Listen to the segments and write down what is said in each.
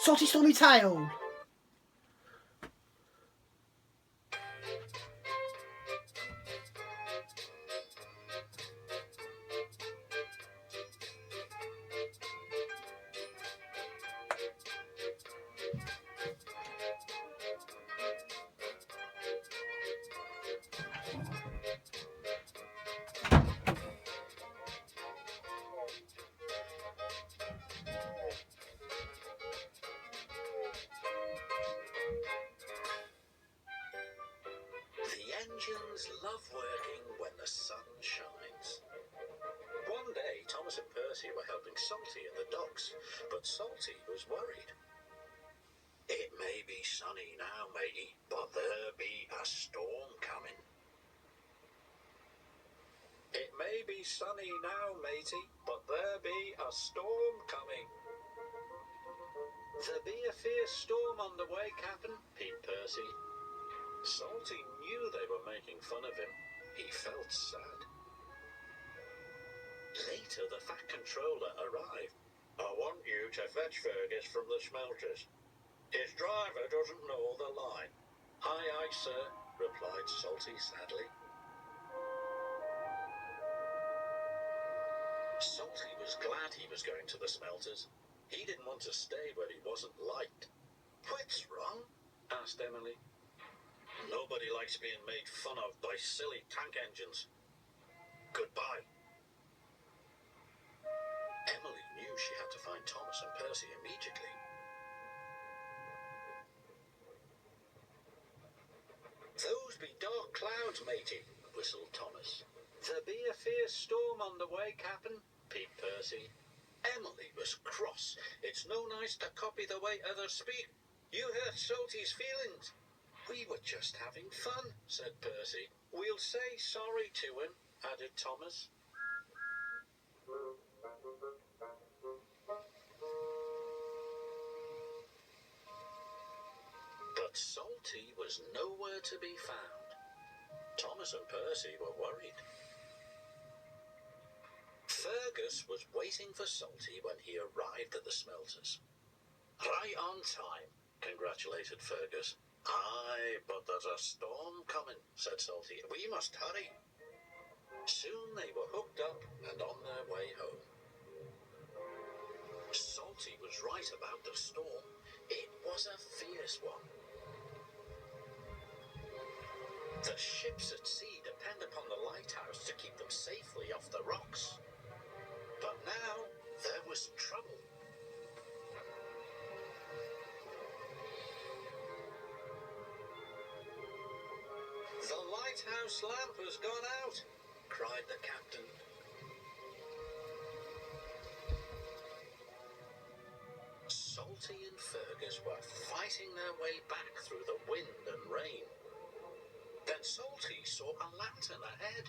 Salty Stormy tail. The engines love working when the sun shines. One day, Thomas and Percy were helping Salty in the docks, but Salty was worried. It may be sunny now, matey, but there be a storm coming. It may be sunny now, matey, but there be a storm coming. There be a fierce storm on the way, Captain, peeped Percy. Salty knew they were making fun of him. He felt sad. Later, the Fat Controller arrived. I want you to fetch Fergus from the smelters. His driver doesn't know the line. Aye, aye, sir, replied Salty sadly. Salty was glad he was going to the smelters. He didn't want to stay where he wasn't liked. What's wrong? Asked Emily. Nobody likes being made fun of by silly tank engines. Goodbye. Emily knew she had to find Thomas and Percy immediately. Those be dark clouds, matey, whistled Thomas. There be a fierce storm on the way, Captain, peeped Percy. Emily was cross. It's no nice to copy the way others speak. You hurt Salty's feelings. We were just having fun, said Percy. We'll say sorry to him, added Thomas. But Salty was nowhere to be found. Thomas and Percy were worried. Fergus was waiting for Salty when he arrived at the smelters. Right on time, congratulated Fergus. Aye, but there's a storm coming, said Salty. We must hurry. Soon they were hooked up and on their way home. Salty was right about the storm. It was a fierce one. The ships at sea depend upon the lighthouse to keep them safely off the rocks. But now there was trouble. The lighthouse lamp has gone out, cried the captain. Salty and Fergus were fighting their way back through the wind and rain. Then Salty saw a lantern ahead.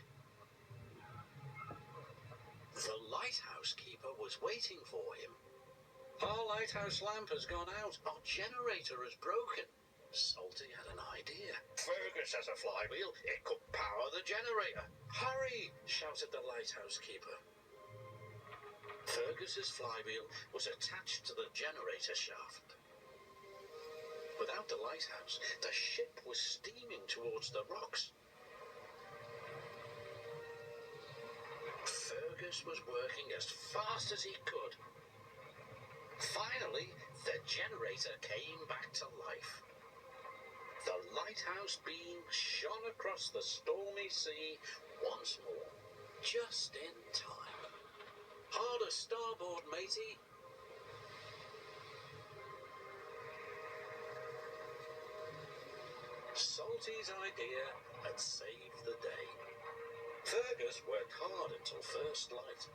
The lighthouse keeper was waiting for him. Our lighthouse lamp has gone out. Our generator is broken. Salty had an idea. Fergus has a flywheel. It could power the generator. Hurry, shouted the lighthouse keeper. Fergus's flywheel was attached to the generator shaft. Without the lighthouse, the ship was steaming towards the rocks. Fergus was working as fast as he could. Finally, the generator came back to life. The lighthouse beam shone across the stormy sea once more, just in time. Harder starboard, matey. Salty's idea had saved the day. Fergus worked hard until first light.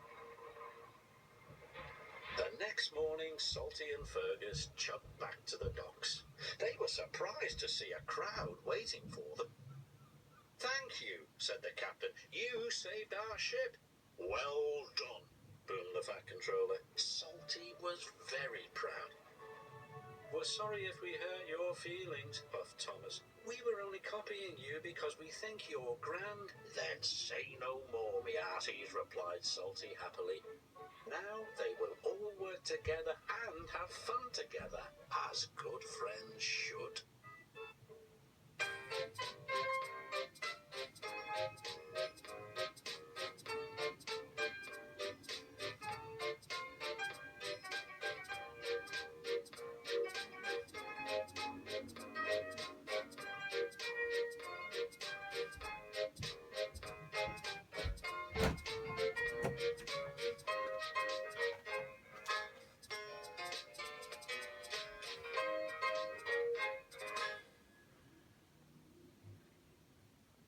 The next morning, Salty and Fergus chugged back to the docks. They were surprised to see a crowd waiting for them. Thank you, said the captain. You saved our ship. Well done, boomed the Fat Controller. Salty was very proud. We're sorry if we hurt your feelings, puffed Thomas. We were only copying you because we think you're grand. Then say no more, me hearties, replied Salty happily. Now they will all work together and have fun together, as good friends should.